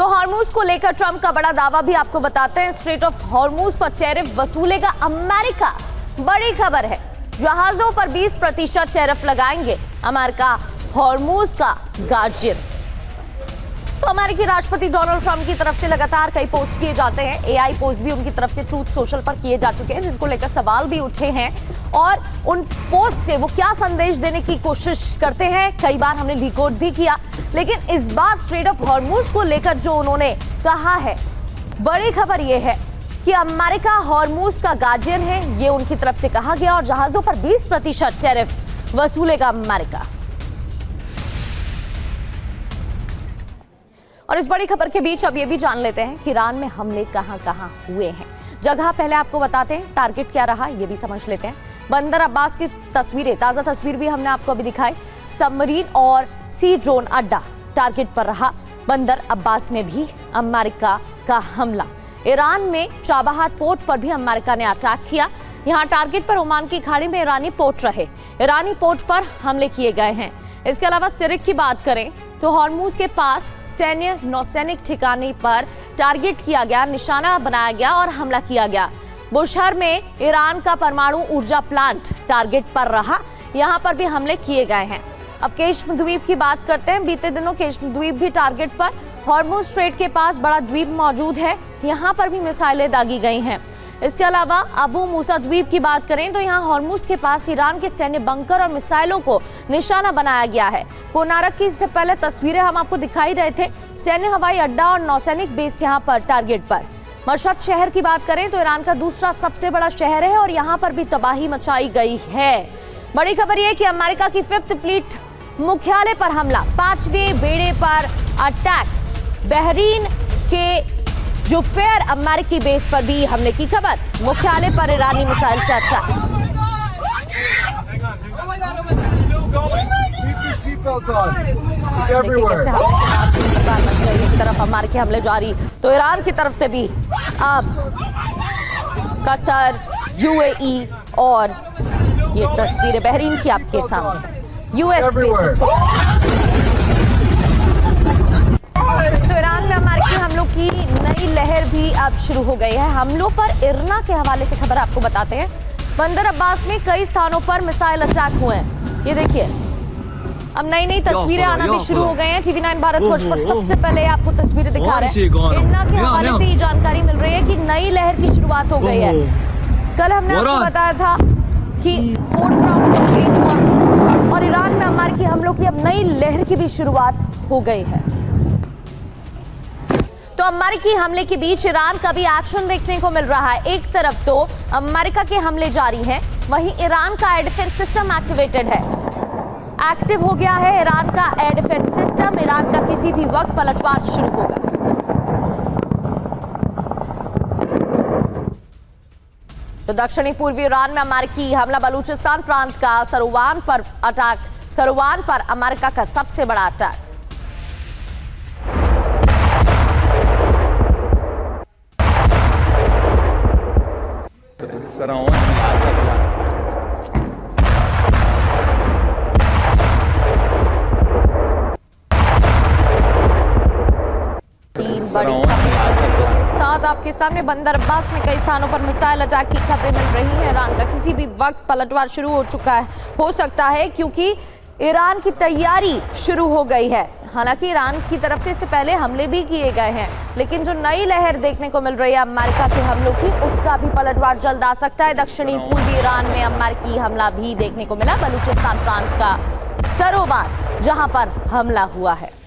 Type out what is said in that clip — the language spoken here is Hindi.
तो हॉर्मूज को लेकर ट्रंप का बड़ा दावा भी आपको बताते हैं। स्ट्रेट ऑफ हॉर्मूज पर टैरिफ वसूलेगा अमेरिका, बड़ी खबर है। जहाजों पर 20% टैरिफ लगाएंगे अमेरिका, हॉर्मूज का गार्जियन। तो अमेरिकी राष्ट्रपति डोनाल्ड ट्रंप की तरफ से लगातार कई पोस्ट किए जाते हैं। एआई पोस्ट भी उनकी तरफ से ट्रूथ सोशल पर किए जा चुके हैं, जिनको लेकर सवाल भी उठे हैं और उन पोस्ट से वो क्या संदेश देने की कोशिश करते हैं, कई बार हमने डिकोड भी किया। लेकिन इस बार स्ट्रेट ऑफ हॉर्मूज को लेकर जो उन्होंने कहा है, बड़ी खबर यह है कि अमेरिका हॉर्मूज का गार्जियन है, ये उनकी तरफ से कहा गया और जहाजों पर 20% टैरिफ वसूलेगा अमेरिका। और इस बड़ी खबर के बीच अब ये भी जान लेते हैं कि ईरान में हमले कहां कहां हुए हैं। जगह पहले आपको बताते हैं, टारगेट क्या रहा ये भी समझ लेते हैं। बंदर अब्बास की तस्वीरें, ताजा तस्वीर भी हमने आपको अभी दिखाई। सबमरीन और सी ड्रोन अड्डा टारगेट पर रहा। बंदर अब्बास में भी अमेरिका का हमला। ईरान में चाबहार पोर्ट पर भी अमेरिका ने अटैक किया। यहाँ टारगेट पर ओमान की खाड़ी में ईरानी पोर्ट रहे, ईरानी पोर्ट पर हमले किए गए हैं। इसके अलावा सिरिक की बात करें तो हॉर्मूज के पास सैन्य नौसैनिक ठिकाने पर टारगेट किया गया, निशाना बनाया गया और हमला किया गया। बुशहर में ईरान का परमाणु ऊर्जा प्लांट टारगेट पर रहा, यहां पर भी हमले किए गए हैं। अब केश्म द्वीप की बात करते हैं। बीते दिनों केश्म द्वीप भी टारगेट पर, हॉर्मूज स्ट्रेट के पास बड़ा द्वीप मौजूद है, यहां पर भी मिसाइलें दागी गई हैं। इसके अलावा अबू मूसा द्वीप की बात करें तो यहाँ हॉर्मूज के पास ईरान के सैन्य बंकर और मिसाइलों को निशाना बनाया गया है। कोनारक की इससे पहले तस्वीरें हम आपको दिखाई रहे थे। सैन्य हवाई अड्डा और नौसैनिक बेस यहाँ पर टारगेट पर। मशहद शहर की बात करें तो ईरान का दूसरा सबसे बड़ा शहर है और यहाँ पर भी तबाही मचाई गई है। बड़ी खबर यह कि अमेरिका की 5th फ्लीट मुख्यालय पर हमला, 5वें बेड़े पर अटैक। बहरीन के जुफेर अमेरिकी बेस पर भी हमले की खबर, मुख्यालय पर ईरानी मिसाइल से अटैक। एक तरफ अमेरिकी हमले जारी तो ईरान की तरफ से भी अब कतर, यूएई और ये तस्वीरें बहरीन की आपके सामने यूएस बेसिस को। तो ईरान में अमेरिकी हमलों की नई लहर भी अब शुरू हो गई है। हमलों पर इरना के हवाले से खबर आपको बताते हैं। बंदर अब्बास में कई स्थानों पर मिसाइल अटैक हुए हैं, ये देखिए। अब नई नई तस्वीरें आना भी शुरू हो गए हैं। TV9 भारतवर्ष पर सबसे पहले आपको तस्वीरें दिखा रहे हैं। इरना के हवाले से ये जानकारी मिल रही है कि नई लहर की शुरुआत हो गई है। कल हमने आपको बताया था कि 4th राउंड कंप्लीट हुआ और ईरान में अमेरिकी हमलों की अब नई लहर की भी शुरुआत हो गई है। तो अमेरिकी हमले के बीच ईरान का भी एक्शन देखने को मिल रहा है। एक तरफ तो अमेरिका के हमले जारी हैं, वहीं ईरान का एयर डिफेंस सिस्टम एक्टिवेटेड है, एक्टिव हो गया है ईरान का एयर डिफेंस सिस्टम। ईरान का किसी भी वक्त पलटवार शुरू होगा। तो दक्षिणी पूर्वी ईरान में अमेरिकी हमला, बलूचिस्तान प्रांत का सरुवान पर अटैक, सरुवान पर अमेरिका का सबसे बड़ा अटैक। बड़ी तस्वीरों के साथ आपके सामने बंदर अब्बास में कई स्थानों पर मिसाइल अटैक की खबरें मिल रही हैं। ईरान का किसी भी वक्त पलटवार शुरू हो चुका है, हो सकता है, क्योंकि ईरान की तैयारी शुरू हो गई है। हालांकि ईरान की तरफ से इससे पहले हमले भी किए गए हैं, लेकिन जो नई लहर देखने को मिल रही है अमेरिका के हमलों की, उसका भी पलटवार जल्द आ सकता है। दक्षिणी पूर्वी ईरान में अमेरिकी हमला भी देखने को मिला, बलूचिस्तान प्रांत का सरोवार जहां पर हमला हुआ है।